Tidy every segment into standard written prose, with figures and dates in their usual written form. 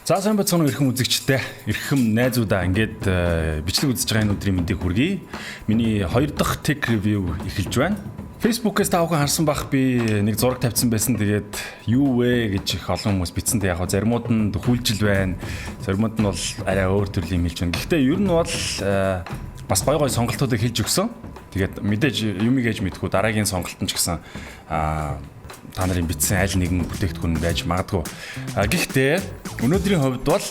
За сайн бацхан эрхэм үзэгчтэй, эрхэм найзуудаа ингээд бичлэг үзэж байгаа энэ өдрийн мэндийг хүргэе. Миний 2 дахь tech review эхэлж байна. Facebook-ээс таавхан харсан бах би нэг зураг тавьсан байсан. Тэгээд юу вэ гэж их олон хүмүүс бичсэн. Яг нь заримуд нь дөхүүлжил байна. Заримуд нь бол арай өөр төрлийн юм хэлж байна. Гэхдээ ер нь бол бас гой сонголтуудыг хэлж өгсөн. Тэгээд мэдээж юмыг ээж мэдгүй дараагийн сонголт нь ч гэсэн та нарын бичсэн аль нэгэн бүтээгдэхүүн байж магадгүй. Гэхдээ өнөөдрийн хувьд бол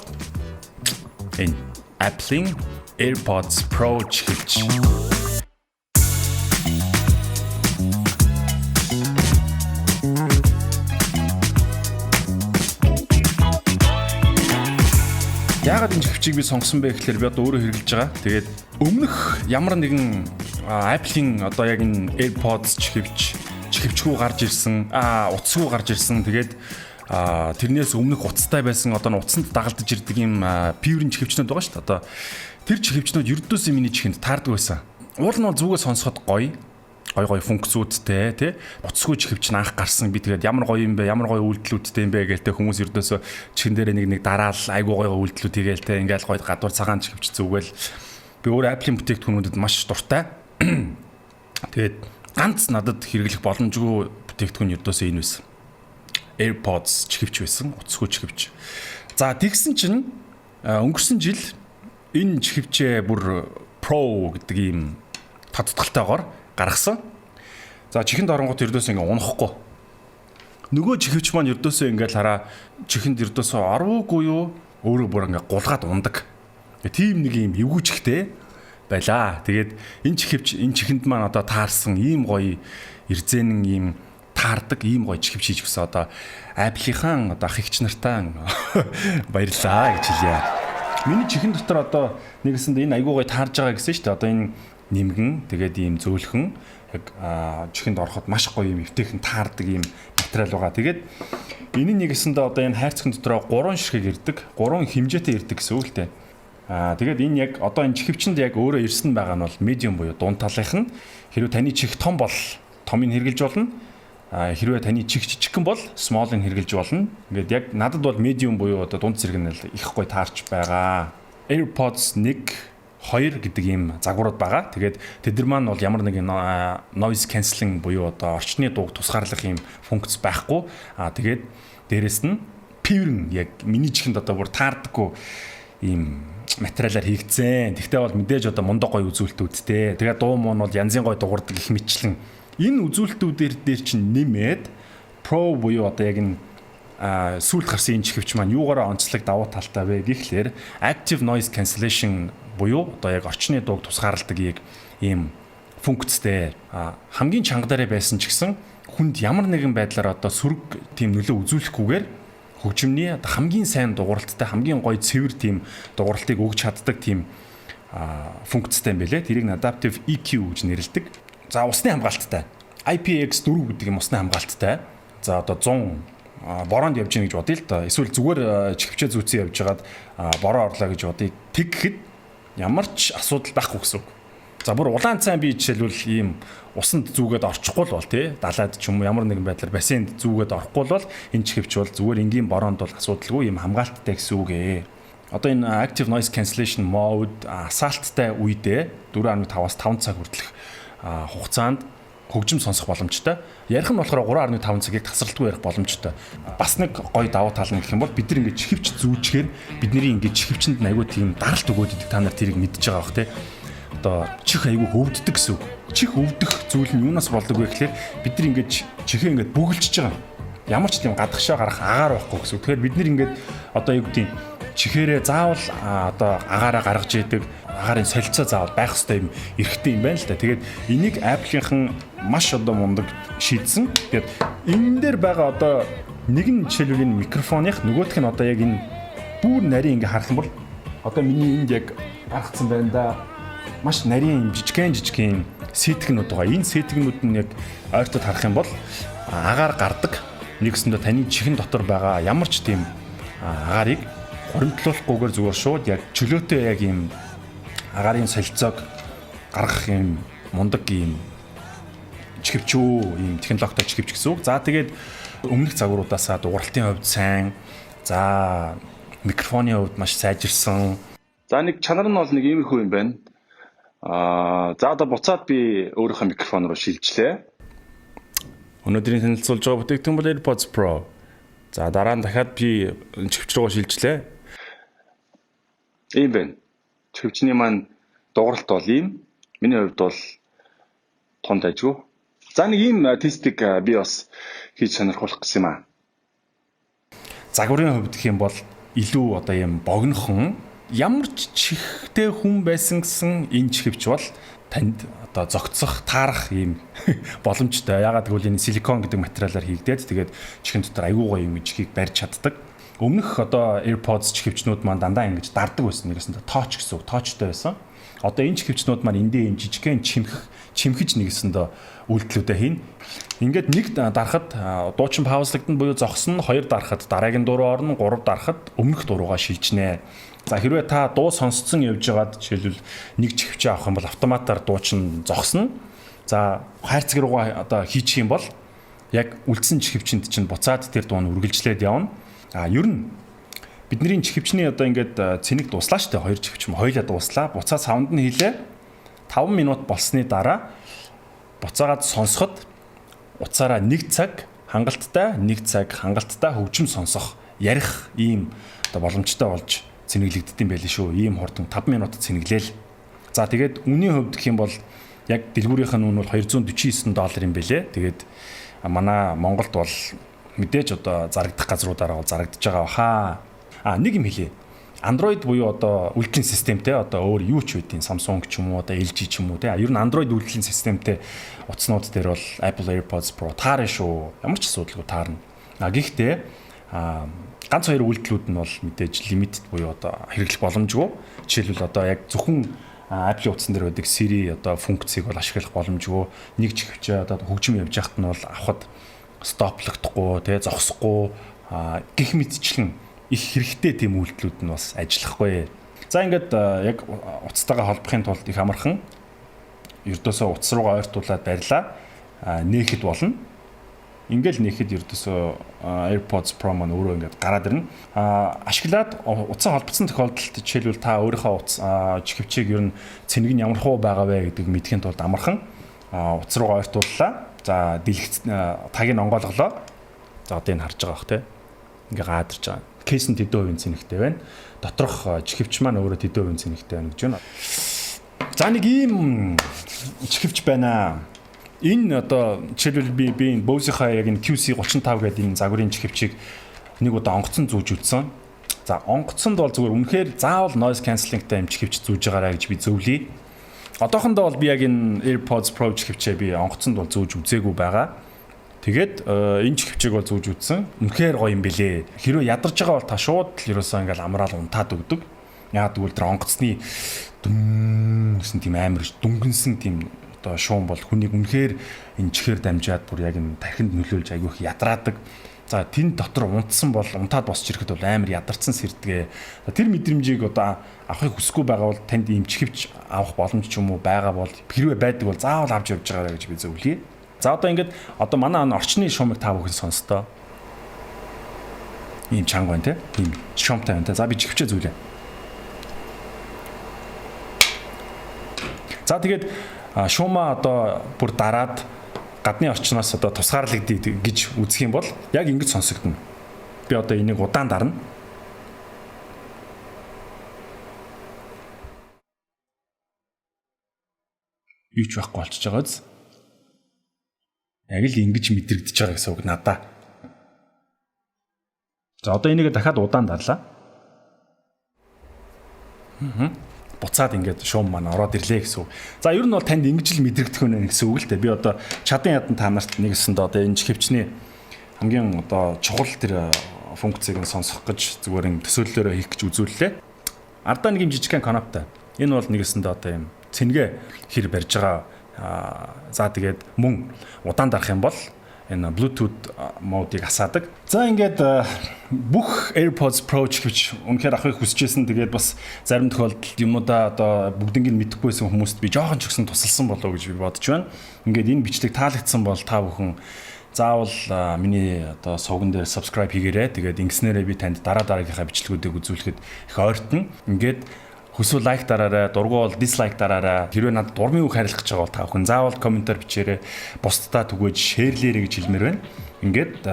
энэ Apple-ийн AirPods Pro хэлж. Яагаад энэ чихвчийг би сонгосон бэ гэхээр би одоо өөрөө хэрэглэж байгаа. Тэгээд өмнөх ямар нэгэн Apple-ийн одоо яг энэ AirPods чихвчгүй гарч ирсэн, утасгүй гарч ирсэн. Тэгээд тэрнээс өмнөх утастай байсан одоо утасанд дагалдаж ирдэг юм пиврийн чихвчнүүд байгаа шүү дээ. Одоо тэр чихвчнүүд ердөөсөө миний чихэнд таардаг байсан. Уул нь бол зүгээс сонсоход гоё функцүүдтэй тий. Утасгүй чихвч анх гарсан би тэгээд ямар гоё юм бэ, ямар гоё үйлдэлүүдтэй юм бэ гэлтэй хүмүүс ердөөсөө чихэн дээр нэг дараал айгуу гоё үйлдэлүүд хийгээл тий. Ингээл гоё гадуур цагаан чихвч зүгэл би өөр Apple-ийн бүтээгдэхүүнүүдэд маш дуртай. Тэгээд ганц надад хэрэглэх боломжгүй бүтээгдэхүүн ердөөсөө энэ байсан. AirPods чихвч байсан, утасгүй чихвч. За тэгсэн чинь өнгөрсөн жил энэ чихвчээ бүр Pro гэдэг ийм тодтгалтайгаар гаргасан. За чихэнд оронгууд ердөөсөө ингээ унахгүй. Нөгөө чихвч маань ердөөсөө ингээл хараа чихэнд ердөөсөө ороогүй юу? Өөрөө бүр ингээ гулгаад ундаг. Тийм нэг ийм эвгүй чихтэй байлаа. Тэгээд энэ чихэнд маань одоо таарсан ийм гоё эрзэнэн ийм таардаг ийм гоё чихвч хийж өгсөн. Одоо Apple-ийн одоо ах эгч нартаа баярлаа гэж хэлье. Миний чихэн дотор одоо нэгэсэнд энэ айгуу гоё таарж байгаа гэсэн шүү дээ. Одоо энэ нэмгэн тэгээд ийм зөөлхөн яг чихэнд ороход маш гоё юм эвтэйхэн таардаг ийм материал байгаа. Тэгээд энэ нэгэсэндээ одоо энэ хайрцагын дотроо 3 ширхэг ирдэг, 3 хэмжээтэй ирдэг гэсэн үг л дээ. Тэгээд энэ яг одоо энэ чихвчэнд яг өөрөө ирсэн байгаа нь бол medium буюу дунд талынхан. Хэрвээ таны чих том бол томыг хэрглэж болно. Хэрвээ таны чих жижигхэн бол small-ыг хэрглэж болно. Ингээд яг надад бол medium буюу одоо дунд зэрэг нь их гоё таарч байгаа. AirPods 1 2 гэдэг ийм загварууд байгаа. Тэгээд тэд нар маань бол ямар нэгэн noise cancelling буюу одоо орчны дууг тусгаарлах ийм функц байхгүй. Тэгээд дээрэс нь пиврэн яг миний чихэнд одоо бүр таардаггүй ийм материалаар хийгдсэн. Тэгтээ бол мэдээж одоо мундаг гоё үзүүлэлтүүдтэй. Тэгээд дуу муу нь бол янзын гоё дуурдаг их мэтчлэн. Энэ үзүүлэлтүүдээр дээр чинь нэмээд Pro буюу одоо яг энэ сүүлд гарсан энэ чихвч маань юугаараа онцлог давуу талтай вэ гэхлээр Active Noise Cancellation буюу одоо яг орчны дууг тусгаарладаг яг ийм функцтэй. Хамгийн чанга дээр байсан ч гэсэн хүнд ямар нэгэн байдлаар одоо сүрэг тийм нөлөө үзүүлэхгүйгээр хөгжмөний хамгийн сайн дууралттай хамгийн гоё цэвэр тийм дууралтыг өгч чаддаг тийм функцтэй юм байлээ. Тэрийг Adaptive EQ гэж нэрлэдэг. За усны хамгаалттай. IPX4 гэдэг юм усны хамгаалттай. За одоо 100 бороонд явж гин гэж бодъё л доо. Эсвэл зүгээр чихвчээ зүүцэн явж хагаад бороо орлоо гэж бодъё. Тэг гэхэд ямар ч асуудал байхгүй гэсэн үг. За бүр улаан цайн би жишээлбэл ийм усанд зүүгээд орчихгүй л бол тий далаад ч юм уу ямар нэгэн байдлаар бассейнд зүүгээд орохгүй бол энэ чихвч бол зүгээр энгийн бороонд бол асуудалгүй ийм хамгаалттай гэсэн үг ээ. Одоо энэ Active Noise Cancellation Mode асаалттай үедээ 4.5-аас 5 цаг хүртэлх хугацаанд хөгжим сонсох боломжтой. Ярих нь болохоор 3.5 цагийг тасралтгүй ярих боломжтой. Бас нэг гоё давуу тал нь гэх юм бол бид нар ингээд чихвч зүүчгээр бидний ингээд чихвчэнд айгүй тийм даралт өгөөд идэг та нар тэрийг мэдж байгаа бох тий. Одоо чих айгүй өвддөг гэсэн үг. Чих өвдөх зүйл нь юунаас болдог вэ гэхээр бид нар ингээд чихээ ингээд бүгэлжж байгаа. Ямар ч тийм гадагшаа гарах агаар байхгүй гэсэн үг. Тэгэхээр бид нар ингээд одоо юу гэдэг чихээрээ заавал одоо агаараа гаргаж идэг агаарын солилцоо заавал байх хэрэгтэй юм эрхтэй юм байна л да. Тэгээд энийг Apple-ийнхан маш одоо мундаг шийдсэн. Тэгээд энэ дээр байгаа одоо нэг нь жишээлбэл энэ микрофоных нөгөөх нь одоо яг энэ бүр нарийн ингээ харах юм бол одоо миний энд яг гаргацсан байна да. Маш нарийн жижигхэн сэтгнүүд байгаа. Энэ сэтгнүүд нь яг ойртод харах юм бол агаар гардаг. Нэгсэндээ таны чихэн дотор байгаа ямар ч тийм агаарыг хуримтлуулахгүйгээр зүгээр шууд яг чөлөөтэй яг ийм агаарын солилцоог гаргах юм мундаг ийм чихвчүү ийм технологитой чихвч гэсэн үг. За тэгээд өмнөх загваруудаасаа дууралтын хувьд сайн. За микрофоны хувьд маш сайжирсан. За нэг чанар нь бол нэг иймэрхүү юм байна. За одоо буцаад би өөрийнхөө микрофон руу шилжлээ. Өнөөдрийн танилцуулж байгаа бүтээгдэхүүн бол AirPods Pro. За дараа нь дахиад би чихвч руу шилжлээ. Ийм байна. Чихвчний маань дууралт бол ийм. Миний хувьд бол тун дайггүй. За нэг ийм тестийг би бас хийж сонирхуулах гэсэн юм аа. Загварын хувьд гэх юм бол илүү одоо юм богинохон ямар ч чихтэй хүн байсан гэсэн энэ чихвч бол танд одоо зогцох, таарах ийм боломжтой. Ягаад гэвэл энэ силикон гэдэг материалаар хийгдээд тэгээд чихэн дотор аюу гой юм чихийг барьж чаддаг. Өмнөх одоо AirPods чихвчнүүд маань дандаа ингэж дардаг байсан. Нэгэсэндээ touch гэсэн үг, touchтой байсан. Одоо энэ чихвчнүүд маань эндээ юм жижигхэн чимхэж нэгэсэндээ үйлдэлүүдээ хийн. Ингээд нэг дарахад дуучин паузлагдана буюу зогсно, хоёр дарахад дараагийн дуруу орно, гурав дарахад өмнөх дуруугаа шилжнэ. За хэрвээ та дуу сонсцсон явж байгаад жишээлбэл нэг чихвчээ авах юм бол автоматар дуучин зогсно. За хайрцаг руугаа одоо хийчих юм бол яг үлдсэн чихвчэнд чинь буцаад тэр дуу нь үргэлжлээд явна. Ер нь бидний чихвчний одоо ингээд цэник дуслаа штэ, хоёр чихвч юм хоёлаа дууслаа. Буцаад саунд нь хийлээ. 5 минут болсны дараа буцаагаад сонсоход уцаараа 1 цаг хангалттай, 1 цаг хангалттай хөгжим сонсох, ярих ийм одоо боломжтой болж цэнэглэгддэм байли шүү. Ийм хурдан 5 минут цэнэглээл. За тэгээд үнийн хувьд гэх юм бол яг дэлгүүрийнх нь үн бол $249 юм бэлээ. Тэгээд манай Монголд бол мэдээж одоо зарагдах газруудаараа зарагдж байгаа баха. Нэг юм хэлье. Android буюу одоо үйлдвэрлэлийн системтэй одоо өөр юу ч үдийн Samsung ч юм уу одоо LG ч юм уу те. Ер нь Android үйлдвэрлэлийн системтэй утаснууд дээр бол Apple AirPods Pro таарна шүү. Ямар ч асуудалгүй таарна. Гэхдээ ганц хоёр үйлдэлүүд нь бол мэдээж limited буюу одоо хэрэглэх боломжгүй. Жишээлбэл одоо яг зөвхөн Apple утсан дээр байдаг Siri одоо функцийг бол ашиглах боломжгүй. Нэг чихвчээ одоо хөгжим явж байхад нь бол авахд стоплогдохгүй те зогсохгүй гих мэдчлэн их хэрэгтэй тийм үйлдэлүүд нь бас ажиллахгүй. За ингээд яг утастайгаа холбохын тулд их амархан ердөөсөө утас руугаа ойртуулаад барьлаа. Нээхэд болно. Ингээл нээхэд ердөөсөө AirPods Pro маань өөрөө ингээд гараад ирнэ. Ашиглаад утсаа холбогдсон тохиолдолд жишээлбэл та өөрийнхөө чихвчийг ер нь цэнийг нь ямар хуу байгаа вэ гэдэг мэдхийн тулд амархан утас руугаа ойртууллаа. За дэлгэц тагийг онгойлголоо. За одоо энэ харж байгаа бах те. Ингээ гаадарч байгаа. Кейс нь тэдэн хувийн цэнэгтэй байна. Доторх чихвч маань өөрөө тэдэн хувийн цэнэгтэй байна гэж байна. За нэг ийм чихвч байна. Энэ одоо жишээлбэл би Bose-ийнхаа яг энэ QC35 гэдэг энэ загварын чихвчийг нэг удаа онгоцон зүүж үзсэн. За онгоцонд бол зүгээр үнэхээр заавал noise cancelling-тай юм чихвч зүүж байгаарай гэж би зөвлөе. Одоохондоо бол би яг энэ AirPods Pro чихвчээ би онгоцонд бол зүүж үзээгүй байгаа. Тэгээд энэ чихвчийг бол зүүж үзсэн. Үнэхээр гоё юм бэлээ. Хэрвээ ядарч байгаа бол та шууд л ерөөсөө ингээл амраал унтаад өгдөг. Яг тэгвэл тэр онгоцны гэсэн тийм амар дүнгэнсэн тийм одоо шуун бол хүнийг үнэхээр энэ чихээр дамжаад бүр яг энэ тархинд нөлөөлж айгүйх ядраадаг. За тэн дотор унтсан бол унтаад босч ирэхэд бол амар ядарсан сэрдэгэ. Тэр мэдрэмжийг одоо авахыг хүсэхгүй байгаа бол танд ийм чихвч авах боломж ч юм уу байгаа бол хэрвээ байдаг бол заавал авч явж байгаарай гэж би зөвлөе. За одоо ингээд одоо манай орчны шуумыг та бүхэн сонстоо. Ийм чанга байна те. Ийм шуумтай байна те. За би чихвчээ зүйлээ. За тэгээд шуумаа одоо бүр дараад гадны орчноос одоо тусгаарлагдъя гэж үзэх юм бол яг ингэж сонсогдно. Би одоо энийг удаан дарна. Юу ч байхгүй болчихж байгаа биз? Яг л ингэж мэдрэгдэж байгаа гэсэн үг надаа. За одоо энийг дахиад удаан дарлаа. Буцаад ингээд шуум маань ороод ирлээ гэсэн үг. За ер нь бол танд ингэж л мэдрэгдэх үнэ гэсэн үг л дээ. Би одоо чадан ядан та нарт нэгсэнд одоо энэ чихвчний хамгийн одоо чухал тэр функцийг нь сонсох гэж зүгээр юм төсөөллөөрөө хийх гэж үзүүллээ. Ардаа нэг юм жижигхэн коноптой. Энэ бол нэгэсэнд одоо юм цэнгэ хэр барьж байгаа. За тэгээд мөн удаан дарах юм бол энэ Bluetooth модыг асаадаг. За ингээд бүх AirPods Pro чихвч үнэхээр авахыг хүсэжсэн. Тэгээд бас зарим тохиолдолд юмудаа одоо бүгднийг мэдэхгүйсэн хүмүүст би жоохон ч гэсэн тусалсан болов уу гэж би бодож байна. Ингээд энэ бичлэг таалагдсан бол та бүхэн заавал миний одоо сувган дээр subscribe хийгээрэй. Тэгээд ингэснээрээ би танд дараагийнхаа бичлэгүүдийг үзүүлэхэд их ойртно. Ингээд хүсвэл лайк дараарай, дургу бол дизлайк дараарай. Хэрвээ надад дурмын үг харилцах гэж байгаа бол та бүхэн заавал комментаар бичээрэй. Бусдаа түгээж шеэрлээрэй гэж хэлмээр байна. Ингээд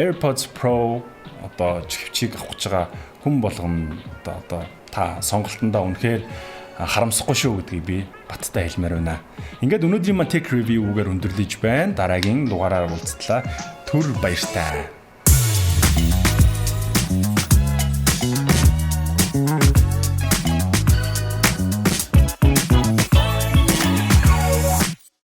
AirPods Pro одоо чихвчийг авах гэж байгаа хүн болгоно одоо та сонголтондоо үнэхээр харамсахгүй шүү гэдгийг би баттай хэлмээр байна. Ингээд өнөөдрийн маань tech review-гээр өндөрлөж байна. Дараагийн дугаараар уулзтлаа. Түр баяртай.